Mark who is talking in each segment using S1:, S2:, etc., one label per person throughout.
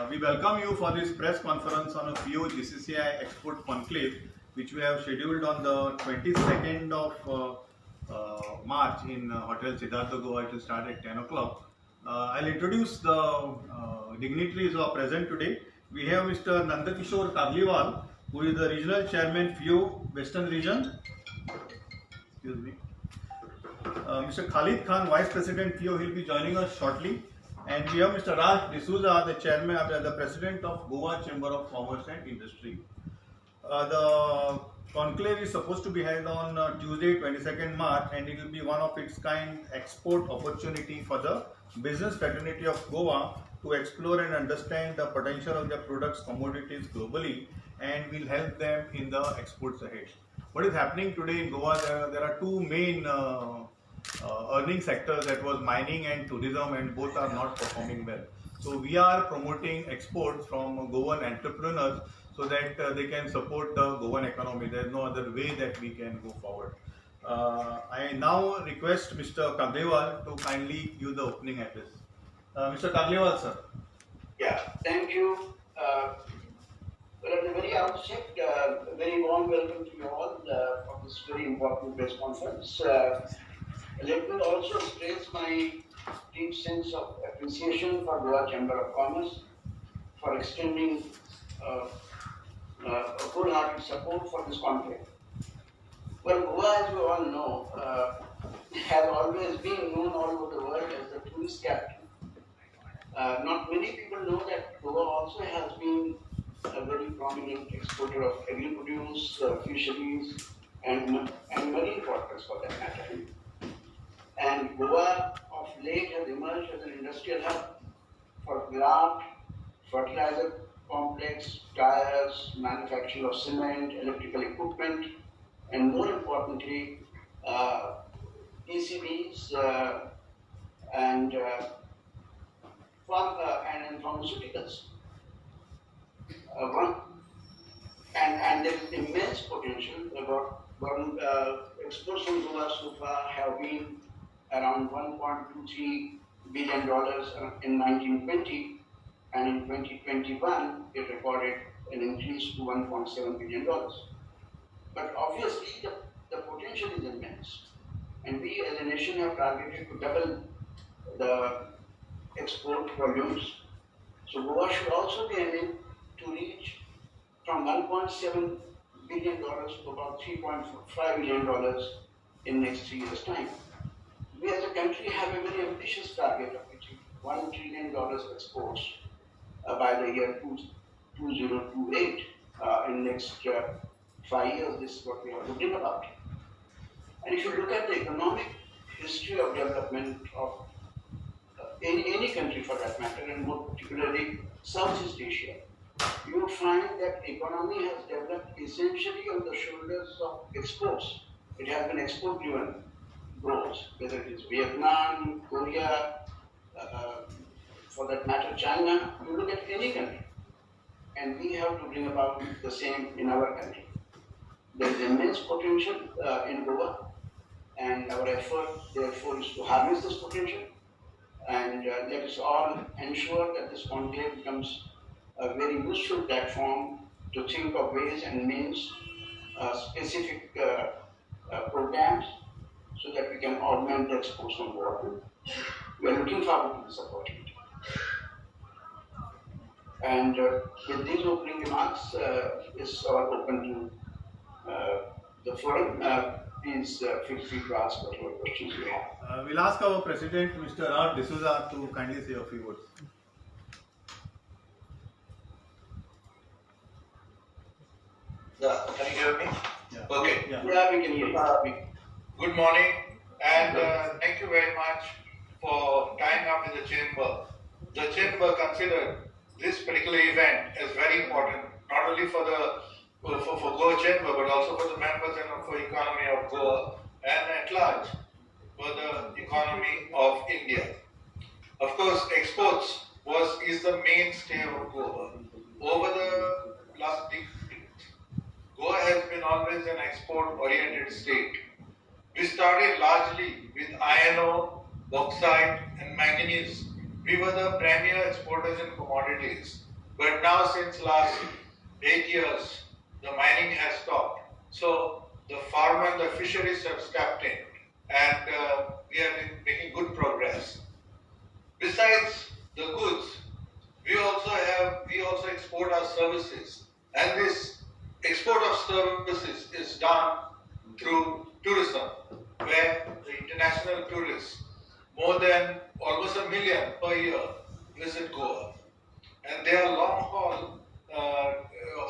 S1: We welcome you for this press conference on a FIEO Gcci Export Conclave, which we have scheduled on the 22nd of March in Hotel Siddhartha, Goa. It will start at 10 o'clock. I'll introduce the dignitaries who are present today. We have Mr. Nandakishore Kagliwal, who is the Regional Chairman FIEO Western Region. Excuse me. Mr. Khalid Khan, Vice President FIEO, will be joining us shortly. And we have Mr. Raj D'Souza, the Chairman, the President of Goa Chamber of Commerce and Industry. The conclave is supposed to be held on Tuesday, 22nd March, and it will be one of its kind export opportunity for the business fraternity of Goa to explore and understand the potential of their products, commodities globally, and will help them in the exports ahead. What is happening today in Goa? There are two main earning sectors, that was mining and tourism, and both are not performing well. So we are promoting exports from Goan entrepreneurs so that they can support the Goan economy. There is no other way that we can go forward. I now request Mr. Kagliwal to kindly give the opening address. Mr. Kagliwal, sir.
S2: Yeah, thank you. Well, at the very outset, a very warm welcome to you all for this very important press conference. Let me also express my deep sense of appreciation for Goa Chamber of Commerce for extending wholehearted support for this conclave. Well, Goa, as we all know, has always been known all over the world as the tourist capital. Not many people know that Goa also has been a very prominent exporter of agri-produce, fisheries, and marine products for that matter. And Goa of late has emerged as an industrial hub for kraft, fertilizer complex, tires, manufacturing of cement, electrical equipment, and more importantly, PCBs and pharmaceuticals. And there is immense potential. Exports from Goa so far have been around $1.23 billion in 1920, and in 2021 it recorded an increase to $1.7 billion. But obviously the potential is immense, and we as a nation have targeted to double the export volumes. So Goa should also be aiming to reach from $1.7 billion to about $3.5 billion in next 3 years' time. We as a country have a very ambitious target of reaching $1 trillion of exports by the year 2028. In next 5 years, this is what we have to think about. And if you look at the economic history of development of any country for that matter, and more particularly Southeast Asia, you will find that economy has developed essentially on the shoulders of exports. It has been export-driven growth, whether it is Vietnam, Korea, for that matter China. You look at any country, and we have to bring about the same in our country. There is immense potential in Goa, and our effort therefore is to harness this potential, and let us all ensure that this conclave becomes a very useful platform to think of ways and means, specific programs, so that we can augment the exports from Goa. We are looking forward to this opportunity. And with these opening remarks, is open to the forum. Please feel free to ask whatever questions you have.
S1: We'll ask our President, Mr. Raj D'Souza, to kindly say a few words.
S3: Yeah, can you hear me?
S1: Yeah.
S3: Okay.
S2: Yeah, we can hear you.
S3: Good morning, and thank you very much for tying up with the chamber. The chamber considered this particular event as very important, not only for Goa Chamber, but also for the members and for economy of Goa, and at large for the economy of India. Of course, exports is the mainstay of Goa. Over the last decade, Goa has been always an export-oriented state. We started largely with iron ore, bauxite, and manganese. We were the premier exporters in commodities. But now since last 8 years, the mining has stopped. So the farmer and the fisheries have stepped in, and we have been making good progress. Besides the goods, we also export our services, and this export of services is done through tourism, where the international tourists, more than almost 1 million per year, visit Goa, and they are long haul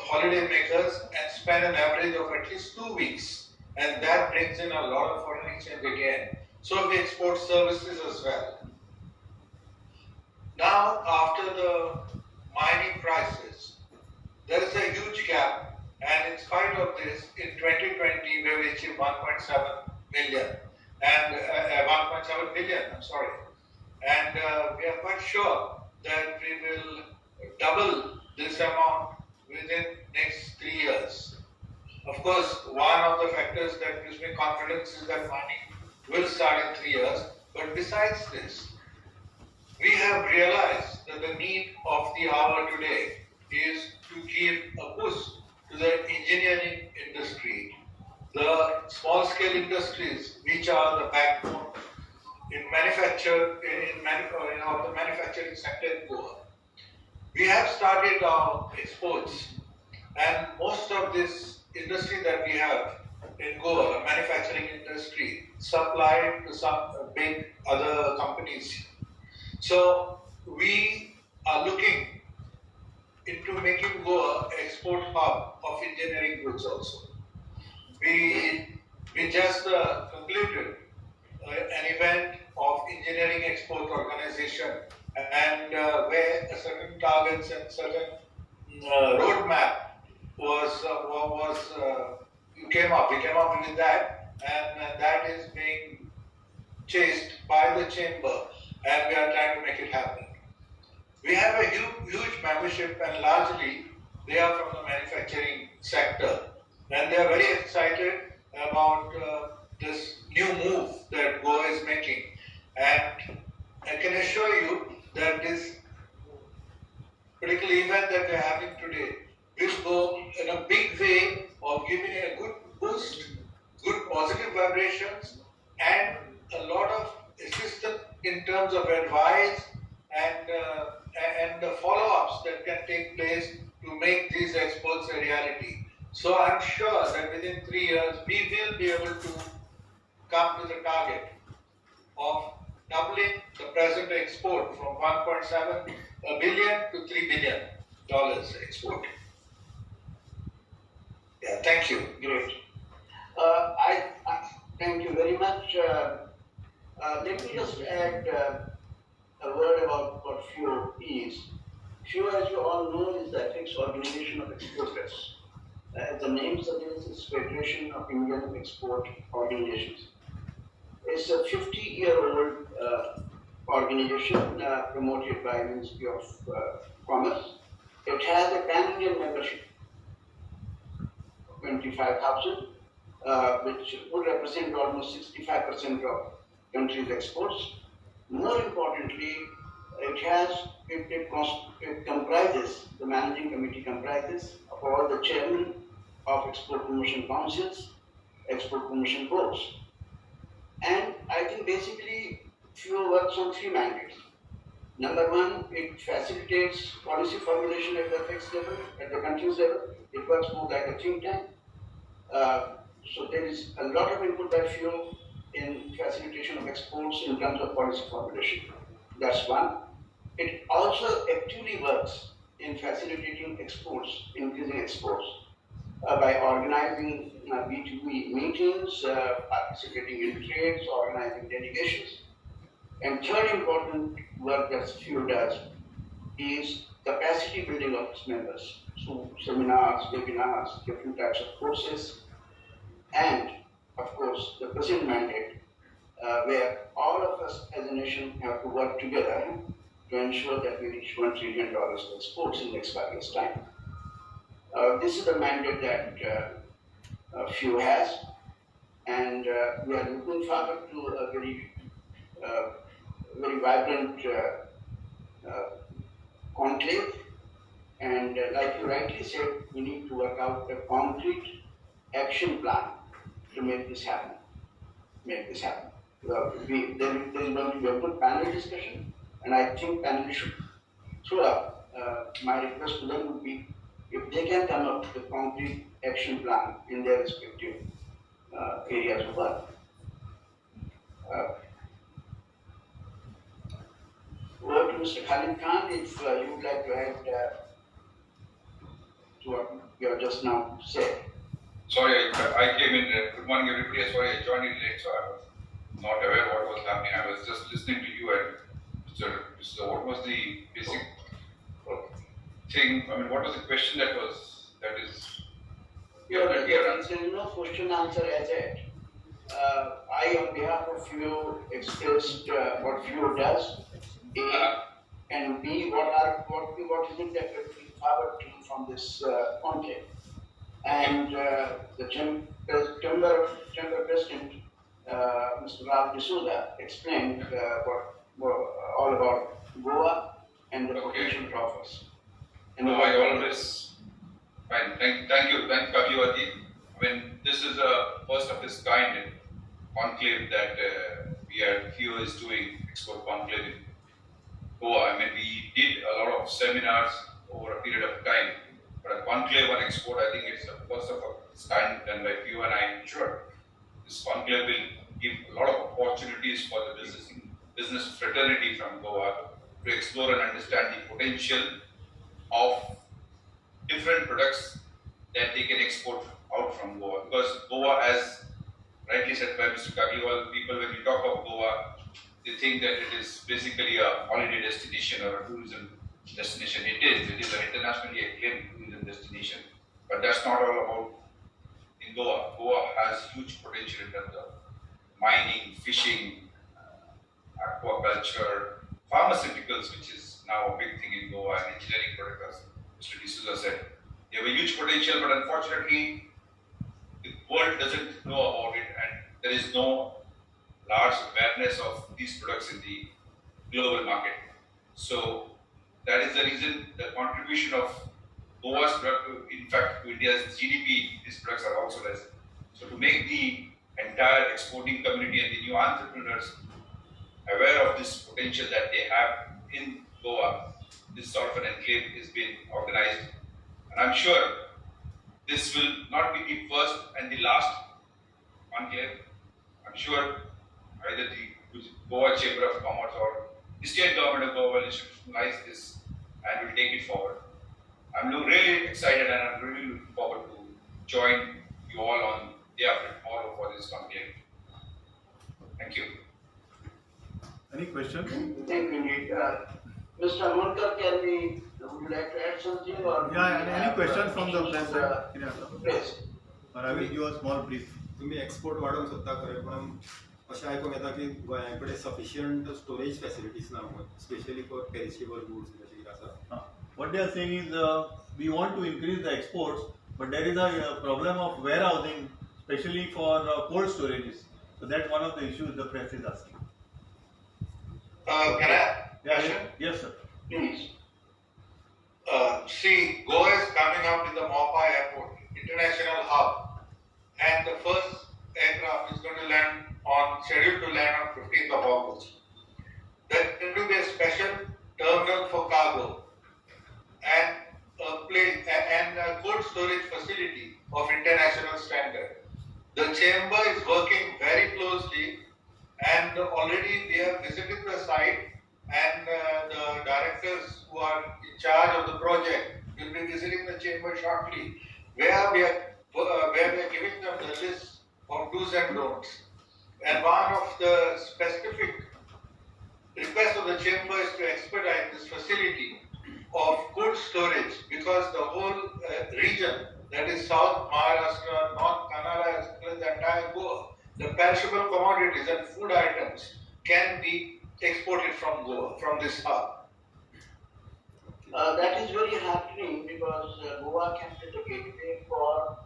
S3: holiday makers and spend an average of at least 2 weeks, and that brings in a lot of foreign exchange again. So we export services as well. Now, after the mining crisis, there is a huge gap, and in spite of this, in 2020 we have achieved 1.7 million and 1.7 billion. I'm sorry, and we are quite sure that we will double this amount within next 3 years. Of course, one of the factors that gives me confidence is that mining will start in 3 years. But besides this, we have realized that the need of the hour today is to give a boost to the engineering industry, the small scale industries which are the backbone in the manufacturing sector in Goa. We have started our exports, and most of this industry that we have in Goa, manufacturing industry, supplied to some big other companies. So we are looking into making Goa export hub of engineering goods also. We just concluded an event of engineering export organization, and where a certain targets and certain roadmap we came up with that, and that is being chased by the chamber, and we are trying to make it happen. We have a huge membership, and largely they are from the manufacturing sector, and they are very excited about this new move that Goa is making. And I can assure you that this particular event that we are having today will go in a big way of giving a good boost, good positive vibrations, and a lot of assistance in terms of advice and the follow-ups that can take place to make these exports a reality. So I'm sure that within 3 years we will be able to come to the target of doubling the present export from 1.7 billion to $3 billion export. Yeah, thank you.
S2: Great. I thank you very much. Let me just add a word about what FIEO is. FIEO, as you all know, is the ethics organization of exporters. As the name suggests, it's Federation of Indian Export Organizations. It's a 50-year-old organization promoted by Ministry of Commerce. It has a pan-Indian membership, 25,000, which would represent almost 65% of country's exports. More importantly, it comprises, the managing committee comprises of all the chairmen of export promotion councils, export promotion boards. And I think basically FIEO works on 3 mandates. Number one, it facilitates policy formulation at the FX level, at the country's level. It works more like a think tank. So there is a lot of input by FIEO in facilitation of exports in terms of policy formulation. That's one. It also actively works in facilitating exports, increasing exports, by organizing B2B meetings, participating in trades, organizing delegations. And third important work that FIEO does is capacity building of its members through seminars, webinars, different types of courses, and of course the present mandate, where all of us as a nation have to work together to ensure that we reach $1 trillion of exports in the next 5 years' time. This is the mandate that FIEO has, and we are looking forward to a very vibrant conclave And like you rightly said, we need to work out a concrete action plan to make this happen. Make this happen. There is going to be a good panel discussion, and I think panel should throw up. My request to them would be if they can come up with a concrete action plan in their respective areas of work. Over to Mr. Khalid Khan, if you would like to add to what you have just now said.
S4: Sorry, I came in. Good morning, everybody. Sorry, I joined in late, so I was not aware what was happening. I was just listening to you and Mr. What was the basic thing? I mean, what was the question that is?
S2: There is no question answer as yet. I, on behalf of FIEO, expressed what FIEO does, A, and B, what is it that we look forward to from this conclave. And the chamber president, Mr. Ralph D'Souza, explained all about Goa and the potential profits.
S4: No, I always fine. Thank you, Kaviwati. I mean, this is a first of its kind conclave that FIEO is doing, export conclave in Goa. I mean, we did a lot of seminars over a period of time, but a conclave on export, I think it's the first of its kind done by FIEO, and I am sure this conclave will give a lot of opportunities for the business fraternity from Goa to explore and understand the potential of different products that they can export out from Goa. Because Goa, as rightly said by Mr. Kagliwal, people when you talk of Goa, they think that it is basically a holiday destination or a tourism destination. It is an internationally acclaimed tourism destination. But that's not all about in Goa. Goa has huge potential in terms of mining, fishing, aquaculture, pharmaceuticals, which is now a big thing in Goa, and engineering products, as Mr. D'Souza said. They have a huge potential, but unfortunately, the world doesn't know about it, and there is no large awareness of these products in the global market. So that is the reason the contribution of Goa's product, in fact, to India's GDP, these products are also less. So to make the entire exporting community and the new entrepreneurs aware of this potential that they have in Goa, this sort of an enclave is being organized. And I'm sure this will not be the first and the last conclave. I'm sure either the Goa Chamber of Commerce or the state government of Goa will institutionalize this and will take it forward. I'm really excited and I'm really looking forward to join you all on day after tomorrow for this conclave. Thank you.
S1: Any questions?
S2: Thank you indeed. Mr. Monkar, would you like to add something? Or
S1: any questions from the press?
S2: Press.
S1: Or I will give a small brief.
S5: तुम्ही export वाढवूंक सोदता खरें पण अशें आयकूंक येता की गोंया कडेन सफिशियंट स्टोरेज फॅसिलिटीज ना स्पेशली फॉर पेरिशेबल गुड्स अशें कितें आसा.
S1: What they are saying is we want to increase the exports, but there is a problem of warehousing, especially for cold storages. So that's one of the issues the press is asking.
S3: Can I?
S1: Yes, sir.
S2: Please.
S3: See, Goa is coming up in the Mopa Airport, international hub, and the first aircraft is going to land scheduled to land on 15th of August. There will be a special terminal for cargo and a cold storage facility of international standard. The chamber is working very closely, and already we have visited the site, and the directors who are in charge of the project will be visiting the chamber shortly, where we are giving them the list of do's and don'ts. And one of the specific requests of the chamber is to expedite this facility of cold storage, because the whole region, that is South Maharashtra, North Kannada, as well as the entire Goa, the perishable commodities and food items can be exported from Goa, from this hub.
S2: That is very heartening because Goa can be the gateway for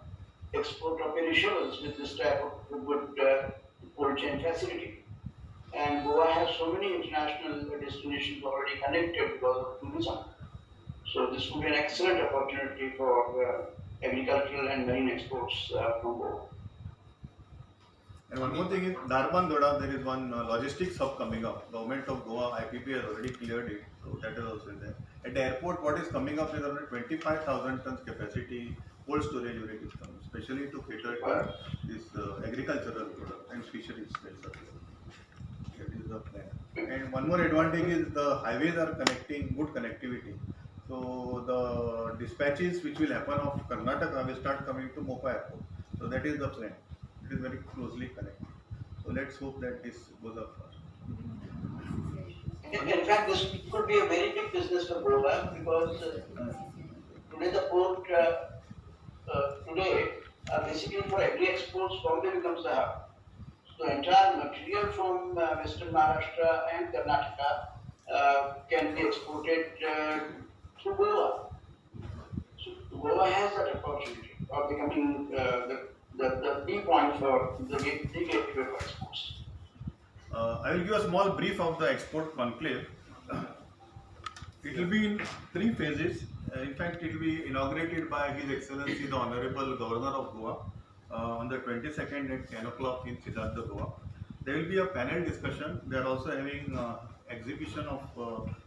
S2: export of perishables with this type of good cold chain facility. And Goa has so many international destinations already connected because of tourism. So this would be an excellent opportunity for agricultural and marine exports from Goa.
S1: And one more thing is Darban Doda, there is one logistics hub coming up. Government of Goa, IPP has already cleared it, so that is also there. At the airport, what is coming up is around 25,000 tons capacity cold storage unit is coming, especially to cater to this agricultural product and fisheries. That is the plan. And one more advantage is the highways are connecting, good connectivity. So the dispatches which will happen of Karnataka will start coming to Mopa airport. So that is the plan. It is very closely connected. So let's hope that this goes up fast.
S2: In fact, this could be a very big business for Goa because today the port basically for agri exports Bombay becomes the hub. So entire material from Western Maharashtra and Karnataka can be exported to Goa. So Goa has that opportunity of becoming the key point for the gateway for exports.
S1: I will give a small brief of the export conclave. It will be in 3 phases. In fact, it will be inaugurated by His Excellency the Honorable Governor of Goa on the 22nd at 10 o'clock in Siddhartha, Goa. There will be a panel discussion. They are also having exhibition of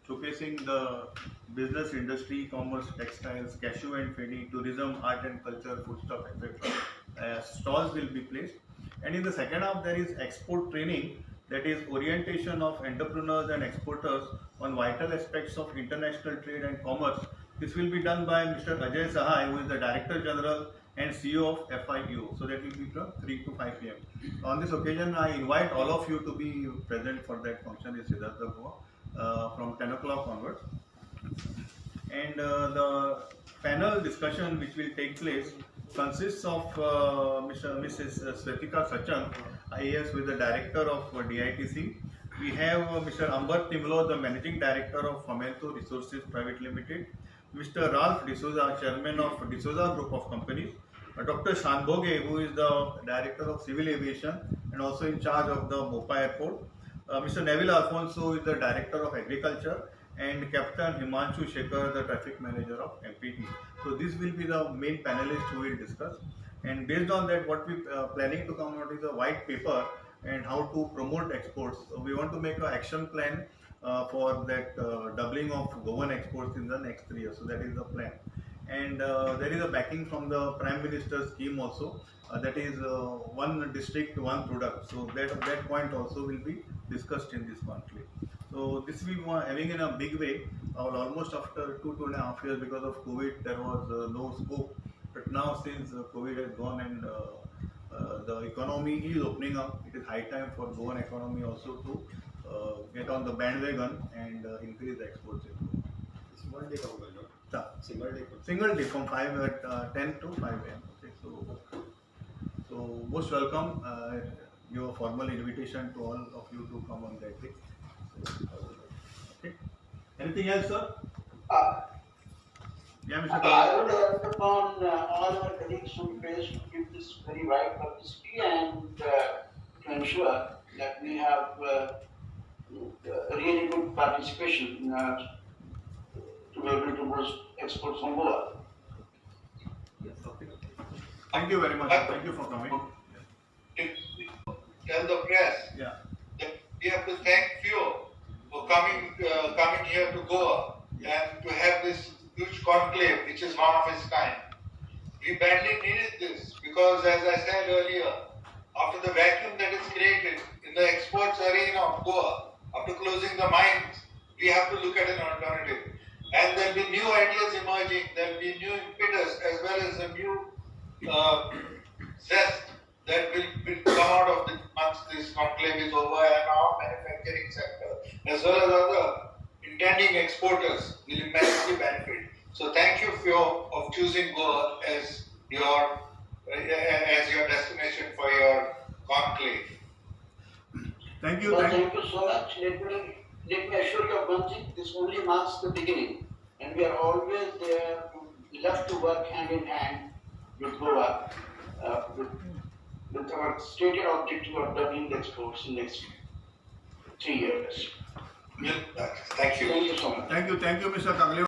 S1: showcasing the business, industry, commerce, textiles, cashew and fenny, tourism, art and culture, foodstuff, etc. Stalls will be placed. And in the second half, there is export training, that is orientation of entrepreneurs and exporters on vital aspects of international trade and commerce. This will be done by Mr. Ajay Sahai, who is the Director General and CEO of FIEO. So that will be from 3 to 5 p.m. On this occasion, I invite all of you to be present for that function in Siddhartha, Goa from 10 o'clock onwards. And the panel discussion which will take place consists of Mrs. Svetika Sachan, IAS, who is the Director of DITC. We have Mr. Ambar Timlo, the Managing Director of Fomento Resources Private Limited. Mr. Ralph D'Souza, Chairman of D'Souza Group of Companies. Dr. Shanbhoge, who is the Director of Civil Aviation and also in charge of the Mopa Airport. Mr. Neville Alfonso is the Director of Agriculture, and Captain Himanshu Shekhar, the Traffic Manager of MPT. So this will be the main panelists who will discuss. And based on that, what we are planning to come out is a white paper and how to promote exports. So we want to make an action plan for that doubling of Goan exports in the next 3 years. So that is the plan. And there is a backing from the Prime Minister's scheme also. That is one district, one product. So that point also will be discussed in this conclave. So this we were having in a big way. Almost after 2.5 years because of COVID, there was no scope. But now since COVID has gone and the economy is opening up, it is high time for Goan economy also to get on the bandwagon and increase the exports.
S5: It's 1 day cover, no? Single day.
S1: Single day from 10 to 5 a.m. Okay, so most welcome. Give a formal invitation to all of you to come on that day. Okay. Anything else, sir? Yeah, Mr.
S2: I would urge upon all our colleagues from press to give this very wide publicity and to ensure that we have really good participation to be able to boost exports from Goa.
S1: Yes, okay. Thank you very much. Thank you for coming.
S3: Tell the press
S1: Yeah.
S3: that we have to thank FIEO for coming here to Goa and to have this huge conclave, which is one of its kind. We badly needed this because, as I said earlier, after the vacuum that is created in the exports arena of Goa, after closing the mines, we have to look at an alternative. And there will be new ideas emerging, there will be new impetus as well as a new zest that will come out of this once this conclave is over, and our manufacturing sector as well as other intending exporters will immensely benefit. So thank you FIEO of choosing Goa as your destination for your conclave.
S1: Thank you.
S2: Well, thank you so much. Let me assure you of one thing, this only marks the beginning, and we are always there to love to work hand in hand with Goa, with our stated objective of doubling the exports in the next 3 years.
S3: Thank you.
S2: Thank you so much.
S1: Thank you, Mr. Conclave.